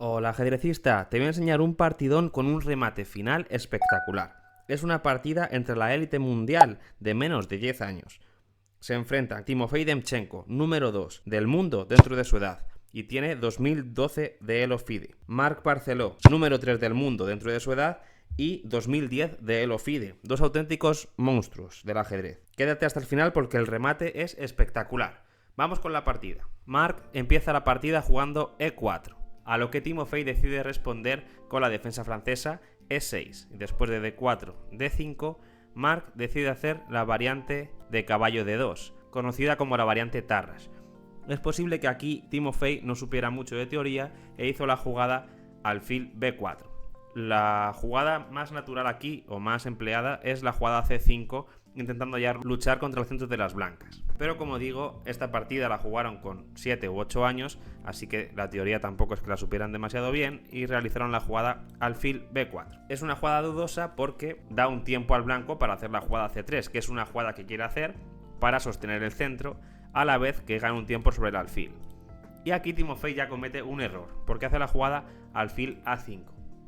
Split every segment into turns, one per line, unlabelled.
Hola ajedrecista, te voy a enseñar un partidón con un remate final espectacular. Es una partida entre la élite mundial de menos de 10 años. Se enfrenta Timofey Demchenko, número 2 del mundo dentro de su edad, y tiene 2012 de Elo FIDE. Marc Barceló, número 3 del mundo dentro de su edad, y 2010 de Elo FIDE. Dos auténticos monstruos del ajedrez. Quédate hasta el final porque el remate es espectacular. Vamos con la partida. Marc empieza la partida jugando E4. A lo que Timofey decide responder con la defensa francesa E6. Y después de D4, D5, Marc decide hacer la variante de caballo D2, conocida como la variante Tarrasch. Es posible que aquí Timofey no supiera mucho de teoría e hizo la jugada alfil B4. La jugada más natural aquí, o más empleada, es la jugada C5, intentando ya luchar contra el centro de las blancas. Pero como digo, esta partida la jugaron con 7 u 8 años, así que la teoría tampoco es que la supieran demasiado bien y realizaron la jugada alfil B4. Es una jugada dudosa porque da un tiempo al blanco para hacer la jugada C3, que es una jugada que quiere hacer para sostener el centro, a la vez que gana un tiempo sobre el alfil. Y aquí Timofey ya comete un error, porque hace la jugada alfil A5.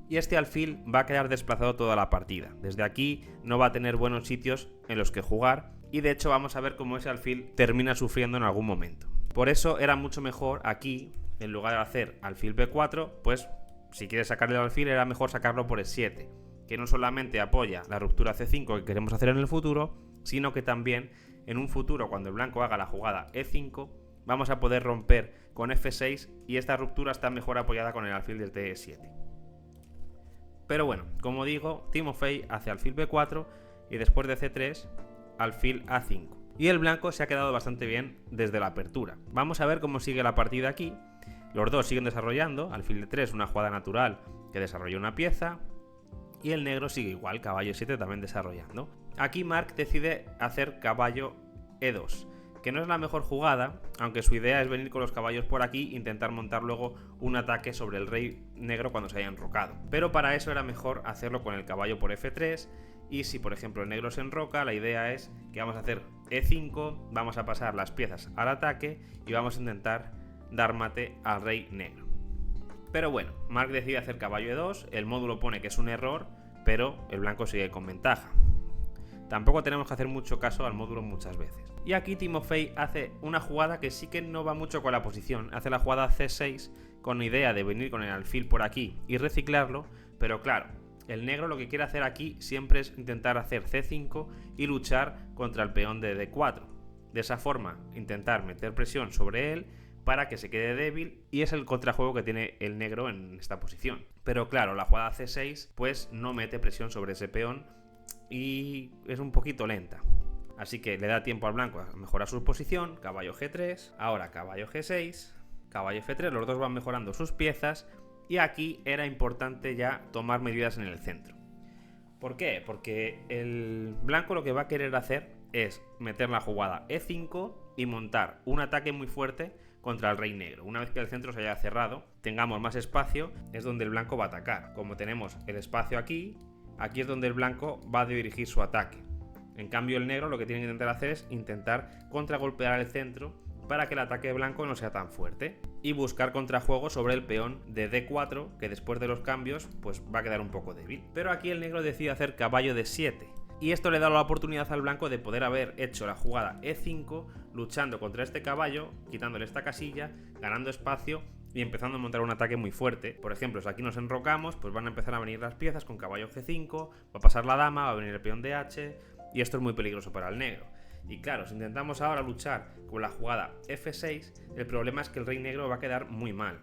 Y este alfil va a quedar desplazado toda la partida. Desde aquí no va a tener buenos sitios en los que jugar y de hecho vamos a ver cómo ese alfil termina sufriendo en algún momento. Por eso era mucho mejor aquí, en lugar de hacer alfil B4, pues si quieres sacarle el alfil era mejor sacarlo por E7, que no solamente apoya la ruptura C5 que queremos hacer en el futuro, sino que también en un futuro cuando el blanco haga la jugada E5 vamos a poder romper con F6 y esta ruptura está mejor apoyada con el alfil desde E7. Pero bueno, como digo, Timofey hace alfil B4 y después de C3, alfil A5. Y el blanco se ha quedado bastante bien desde la apertura. Vamos a ver cómo sigue la partida aquí. Los dos siguen desarrollando, alfil D3 una jugada natural que desarrolla una pieza, y el negro sigue igual, caballo E7 también desarrollando. Aquí Marc decide hacer caballo E2, que no es la mejor jugada, aunque su idea es venir con los caballos por aquí e intentar montar luego un ataque sobre el rey negro cuando se haya enrocado. Pero para eso era mejor hacerlo con el caballo por F3, y si por ejemplo el negro se enroca, la idea es que vamos a hacer E5, vamos a pasar las piezas al ataque y vamos a intentar dar mate al rey negro. Pero bueno, Marc decide hacer caballo E2, el módulo pone que es un error, pero el blanco sigue con ventaja. Tampoco tenemos que hacer mucho caso al módulo muchas veces. Y aquí Timofey hace una jugada que sí que no va mucho con la posición. Hace la jugada C6 con la idea de venir con el alfil por aquí y reciclarlo, pero claro, el negro lo que quiere hacer aquí siempre es intentar hacer C5 y luchar contra el peón de D4. De esa forma, intentar meter presión sobre él para que se quede débil, y es el contrajuego que tiene el negro en esta posición. Pero claro, la jugada C6 pues no mete presión sobre ese peón y es un poquito lenta. Así que le da tiempo al blanco a mejorar su posición, caballo G3, ahora caballo G6, caballo F3, los dos van mejorando sus piezas y aquí era importante ya tomar medidas en el centro. ¿Por qué? Porque el blanco lo que va a querer hacer es meter la jugada E5 y montar un ataque muy fuerte contra el rey negro. Una vez que el centro se haya cerrado, tengamos más espacio, es donde el blanco va a atacar. Como tenemos el espacio aquí, aquí es donde el blanco va a dirigir su ataque. En cambio el negro lo que tiene que intentar hacer es intentar contragolpear el centro para que el ataque de blanco no sea tan fuerte y buscar contrajuego sobre el peón de D4, que después de los cambios pues va a quedar un poco débil. Pero aquí el negro decide hacer caballo D7 y esto le da la oportunidad al blanco de poder haber hecho la jugada E5 luchando contra este caballo, quitándole esta casilla, ganando espacio y empezando a montar un ataque muy fuerte. Por ejemplo, si aquí nos enrocamos, pues van a empezar a venir las piezas con caballo G5, va a pasar la dama, va a venir el peón DH, y esto es muy peligroso para el negro. Y claro, si intentamos ahora luchar con la jugada F6, el problema es que el rey negro va a quedar muy mal.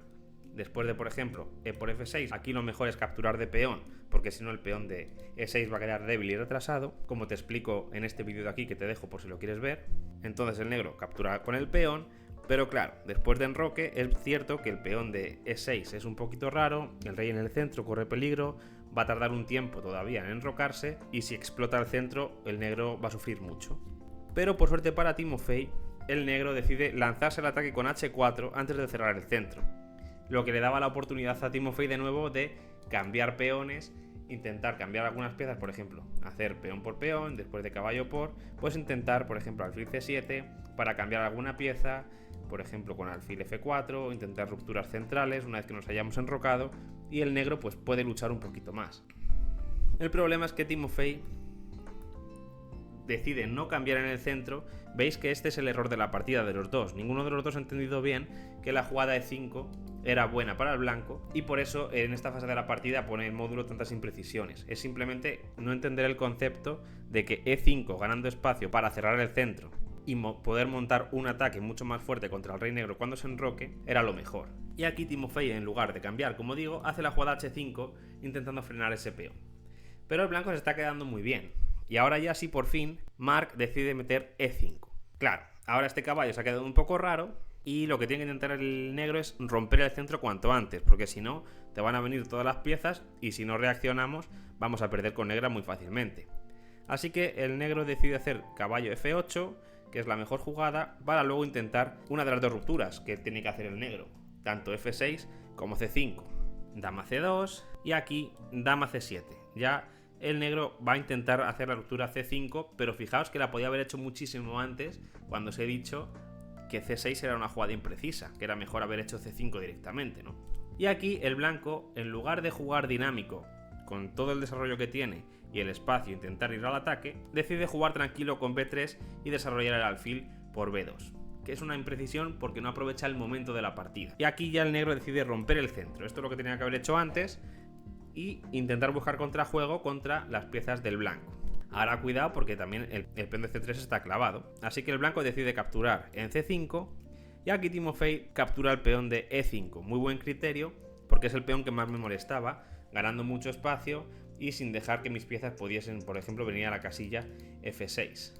Después de, por ejemplo, E por F6, aquí lo mejor es capturar de peón, porque si no el peón de E6 va a quedar débil y retrasado, como te explico en este vídeo de aquí que te dejo por si lo quieres ver. Entonces el negro captura con el peón, pero claro, después de enroque es cierto que el peón de E6 es un poquito raro, el rey en el centro corre peligro, va a tardar un tiempo todavía en enrocarse y si explota el centro el negro va a sufrir mucho. Pero por suerte para Timofey, el negro decide lanzarse el ataque con H4 antes de cerrar el centro, lo que le daba la oportunidad a Timofey de nuevo de cambiar peones, intentar cambiar algunas piezas, por ejemplo, hacer peón por peón, después de caballo por, pues intentar, por ejemplo, alfil C7 para cambiar alguna pieza, por ejemplo con alfil F4, intentar rupturas centrales una vez que nos hayamos enrocado, y el negro pues puede luchar un poquito más. El problema es que Timofey decide no cambiar en el centro. Veis que este es el error de la partida de los dos. Ninguno de los dos ha entendido bien que la jugada E5 era buena para el blanco, y por eso en esta fase de la partida pone el módulo tantas imprecisiones. Es simplemente no entender el concepto de que E5 ganando espacio para cerrar el centro y poder montar un ataque mucho más fuerte contra el rey negro cuando se enroque era lo mejor. Y aquí Timofey, en lugar de cambiar, como digo, hace la jugada H5 intentando frenar ese peón. Pero el blanco se está quedando muy bien. Y ahora ya sí, por fin, Mark decide meter E5. Claro, ahora este caballo se ha quedado un poco raro y lo que tiene que intentar el negro es romper el centro cuanto antes, porque si no, te van a venir todas las piezas y si no reaccionamos, vamos a perder con negra muy fácilmente. Así que el negro decide hacer caballo F8, que es la mejor jugada, para luego intentar una de las dos rupturas que tiene que hacer el negro, tanto F6 como C5. Dama C2 y aquí dama C7. Ya el negro va a intentar hacer la ruptura C5, pero fijaos que la podía haber hecho muchísimo antes, cuando os he dicho que C6 era una jugada imprecisa, que era mejor haber hecho C5 directamente, ¿no? Y aquí el blanco, en lugar de jugar dinámico, con todo el desarrollo que tiene y el espacio, intentar ir al ataque, decide jugar tranquilo con B3 y desarrollar el alfil por B2, que es una imprecisión porque no aprovecha el momento de la partida. Y aquí ya el negro decide romper el centro. Esto es lo que tenía que haber hecho antes y intentar buscar contrajuego contra las piezas del blanco. Ahora cuidado porque también el peón de C3 está clavado, así que el blanco decide capturar en C5 y aquí Timofey captura el peón de E5. Muy buen criterio porque es el peón que más me molestaba, ganando mucho espacio y sin dejar que mis piezas pudiesen, por ejemplo, venir a la casilla F6.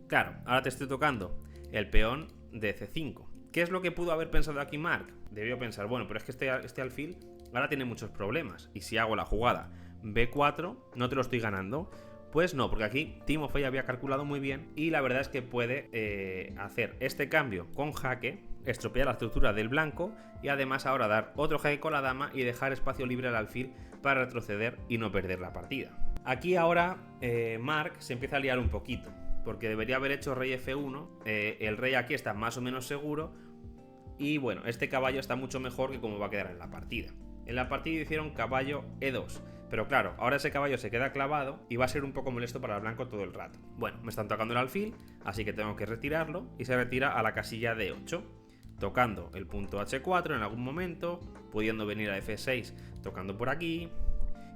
Claro, ahora te estoy tocando el peón de C5. ¿Qué es lo que pudo haber pensado aquí Mark? Debió pensar, bueno, pero es que este alfil ahora tiene muchos problemas, y si hago la jugada B4 no te lo estoy ganando. Pues no, porque aquí Timofey había calculado muy bien y la verdad es que puede hacer este cambio con jaque, estropear la estructura del blanco y además ahora dar otro jaque con la dama y dejar espacio libre al alfil para retroceder y no perder la partida. Aquí ahora Mark se empieza a liar un poquito, porque debería haber hecho rey F1, el rey aquí está más o menos seguro y bueno, este caballo está mucho mejor que como va a quedar en la partida. En la partida hicieron caballo E2, pero claro, ahora ese caballo se queda clavado y va a ser un poco molesto para el blanco todo el rato. Bueno, me están tocando el alfil, así que tengo que retirarlo y se retira a la casilla D8, tocando el punto H4 en algún momento, pudiendo venir a F6 tocando por aquí.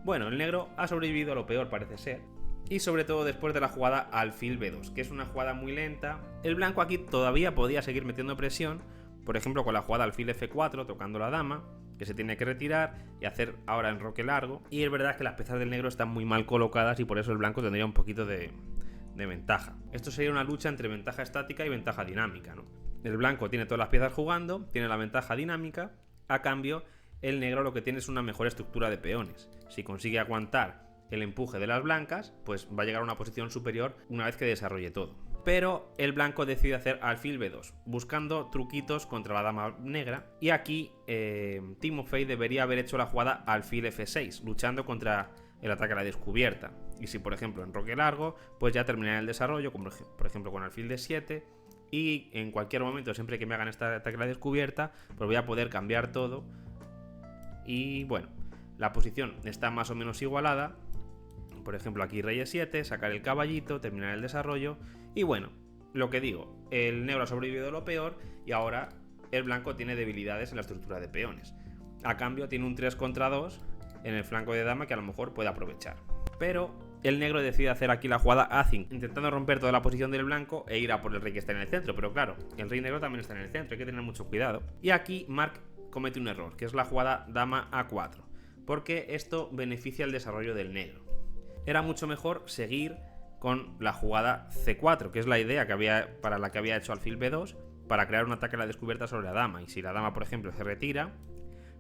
Bueno, el negro ha sobrevivido a lo peor, parece ser, y sobre todo después de la jugada alfil B2, que es una jugada muy lenta. El blanco aquí todavía podía seguir metiendo presión, por ejemplo con la jugada alfil F4 tocando la dama, que se tiene que retirar y hacer ahora enroque largo, y es verdad que las piezas del negro están muy mal colocadas y por eso el blanco tendría un poquito de ventaja. Esto sería una lucha entre ventaja estática y ventaja dinámica, ¿no? El blanco tiene todas las piezas jugando, tiene la ventaja dinámica, a cambio el negro lo que tiene es una mejor estructura de peones. Si consigue aguantar el empuje de las blancas, pues va a llegar a una posición superior una vez que desarrolle todo. Pero el blanco decide hacer alfil B2, buscando truquitos contra la dama negra. Y aquí Timofey debería haber hecho la jugada alfil F6, luchando contra el ataque a la descubierta. Y si por ejemplo enroque largo, pues ya terminaría el desarrollo, como por ejemplo con alfil D7. Y en cualquier momento, siempre que me hagan este ataque a la descubierta, pues voy a poder cambiar todo. Y bueno, la posición está más o menos igualada. Por ejemplo aquí rey E7, sacar el caballito, terminar el desarrollo. Y bueno, lo que digo, el negro ha sobrevivido a lo peor y ahora el blanco tiene debilidades en la estructura de peones. A cambio tiene un 3 contra 2 en el flanco de dama que a lo mejor puede aprovechar. Pero el negro decide hacer aquí la jugada A5, intentando romper toda la posición del blanco e ir a por el rey que está en el centro. Pero claro, el rey negro también está en el centro, hay que tener mucho cuidado. Y aquí Mark comete un error, que es la jugada dama A4, porque esto beneficia el desarrollo del negro. Era mucho mejor seguir con la jugada C4, que es la idea para la que había hecho alfil B2, para crear un ataque a la descubierta sobre la dama. Y si la dama, por ejemplo, se retira,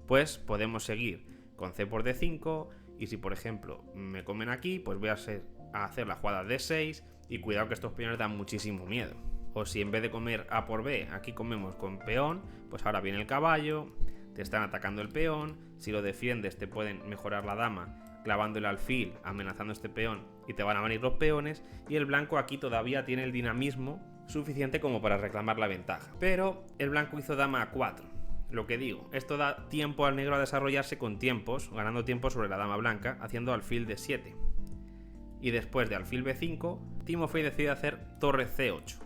pues podemos seguir con C por D5. Y si, por ejemplo, me comen aquí, pues voy a hacer la jugada D6. Y cuidado que estos peones dan muchísimo miedo. O si en vez de comer A por B, aquí comemos con peón, pues ahora viene el caballo, te están atacando el peón. Si lo defiendes, te pueden mejorar la dama clavando el alfil, amenazando este peón y te van a venir los peones. Y el blanco aquí todavía tiene el dinamismo suficiente como para reclamar la ventaja. Pero el blanco hizo dama a4. Lo que digo, esto da tiempo al negro a desarrollarse con tiempos, ganando tiempo sobre la dama blanca, haciendo alfil d7. Y después de alfil b5, Timofey decide hacer torre c8,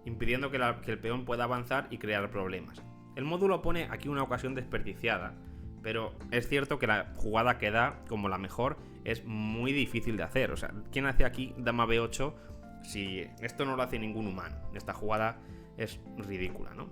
impidiendo que el peón pueda avanzar y crear problemas. El módulo pone aquí una ocasión desperdiciada, pero es cierto que la jugada que da como la mejor es muy difícil de hacer. O sea, ¿quién hace aquí dama b8 si esto no lo hace ningún humano? Esta jugada es ridícula, ¿no?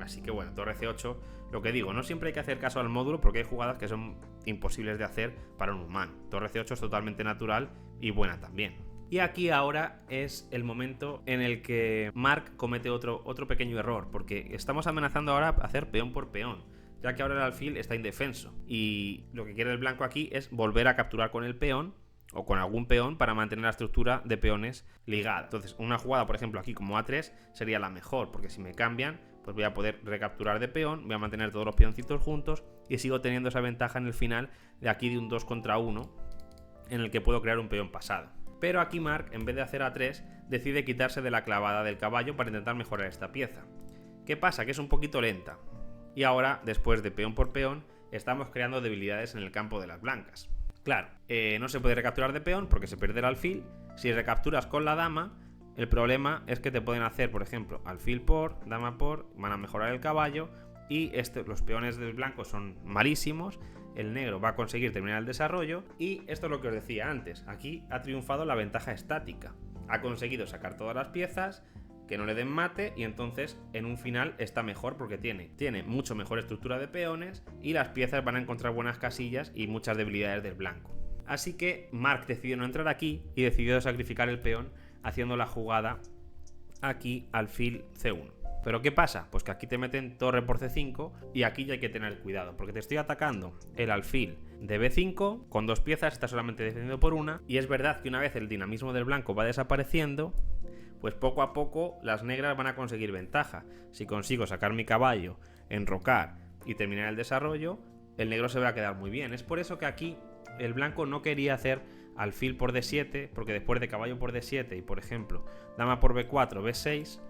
Así que bueno, torre c8, lo que digo, no siempre hay que hacer caso al módulo porque hay jugadas que son imposibles de hacer para un humano. Torre c8 es totalmente natural y buena también. Y aquí ahora es el momento en el que Mark comete otro pequeño error, porque estamos amenazando ahora a hacer peón por peón, ya que ahora el alfil está indefenso. Y lo que quiere el blanco aquí es volver a capturar con el peón o con algún peón para mantener la estructura de peones ligada. Entonces, una jugada, por ejemplo, aquí como a3 sería la mejor, porque si me cambian, pues voy a poder recapturar de peón, voy a mantener todos los peoncitos juntos y sigo teniendo esa ventaja en el final de aquí de un 2 contra 1 en el que puedo crear un peón pasado. Pero aquí Mark, en vez de hacer a3, decide quitarse de la clavada del caballo para intentar mejorar esta pieza. ¿Qué pasa? Que es un poquito lenta. Y ahora, después de peón por peón, estamos creando debilidades en el campo de las blancas. Claro, no se puede recapturar de peón porque se pierde el alfil. Si recapturas con la dama, el problema es que te pueden hacer, por ejemplo, alfil por, dama por, van a mejorar el caballo y los peones del blanco son malísimos. El negro va a conseguir terminar el desarrollo y esto es lo que os decía antes. Aquí ha triunfado la ventaja estática. Ha conseguido sacar todas las piezas, que no le den mate y entonces en un final está mejor porque tiene mucho mejor estructura de peones y las piezas van a encontrar buenas casillas y muchas debilidades del blanco. Así que Mark decidió no entrar aquí y decidió sacrificar el peón haciendo la jugada aquí alfil c1. ¿Pero qué pasa? Pues que aquí te meten torre por c5 y aquí ya hay que tener cuidado porque te estoy atacando el alfil de b5 con dos piezas, está solamente defendiendo por una y es verdad que una vez el dinamismo del blanco va desapareciendo, pues poco a poco las negras van a conseguir ventaja. Si consigo sacar mi caballo, enrocar y terminar el desarrollo, el negro se va a quedar muy bien. Es por eso que aquí el blanco no quería hacer alfil por d7, porque después de caballo por d7 y por ejemplo dama por b4, b6,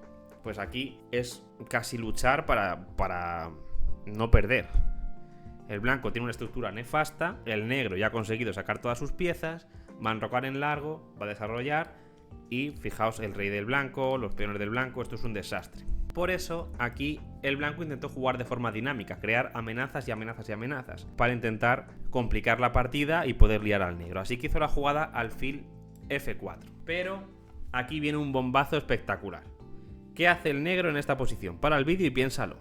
pues aquí es casi luchar para no perder. El blanco tiene una estructura nefasta, el negro ya ha conseguido sacar todas sus piezas, va a enrocar en largo, va a desarrollar y fijaos el rey del blanco, los peones del blanco, esto es un desastre. Por eso aquí el blanco intentó jugar de forma dinámica, crear amenazas y amenazas y amenazas para intentar complicar la partida y poder liar al negro. Así que hizo la jugada alfil f4. Pero aquí viene un bombazo espectacular. ¿Qué hace el negro en esta posición? Para el vídeo y piénsalo.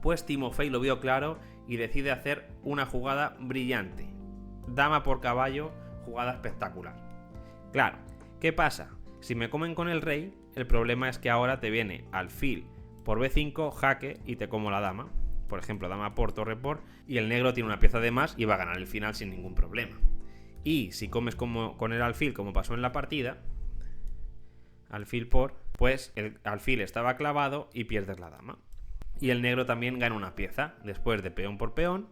Pues Timofey lo vio claro y decide hacer una jugada brillante. Dama por caballo, jugada espectacular. Claro, ¿qué pasa? Si me comen con el rey, el problema es que ahora te viene alfil por b5, jaque y te como la dama. Por ejemplo, dama por, torre por, y el negro tiene una pieza de más y va a ganar el final sin ningún problema. Y si comes con el alfil, como pasó en la partida, alfil por, pues el alfil estaba clavado y pierdes la dama. Y el negro también gana una pieza, después de peón por peón,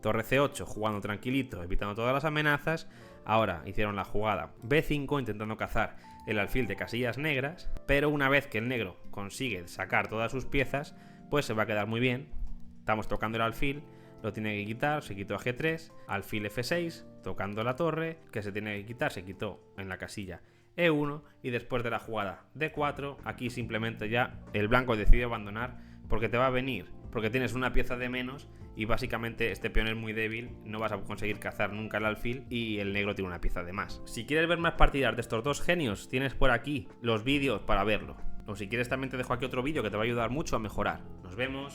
torre c8 jugando tranquilito, evitando todas las amenazas. Ahora hicieron la jugada b5 intentando cazar el alfil de casillas negras, pero una vez que el negro consigue sacar todas sus piezas, pues se va a quedar muy bien. Estamos tocando el alfil, lo tiene que quitar, se quitó a g3, alfil f6, tocando la torre, que se tiene que quitar, se quitó en la casilla e1 y después de la jugada d4, aquí simplemente ya el blanco decide abandonar porque te va a venir, porque tienes una pieza de menos y básicamente este peón es muy débil, no vas a conseguir cazar nunca el alfil y el negro tiene una pieza de más. Si quieres ver más partidas de estos dos genios, tienes por aquí los vídeos para verlo. O si quieres también te dejo aquí otro vídeo que te va a ayudar mucho a mejorar. Nos vemos.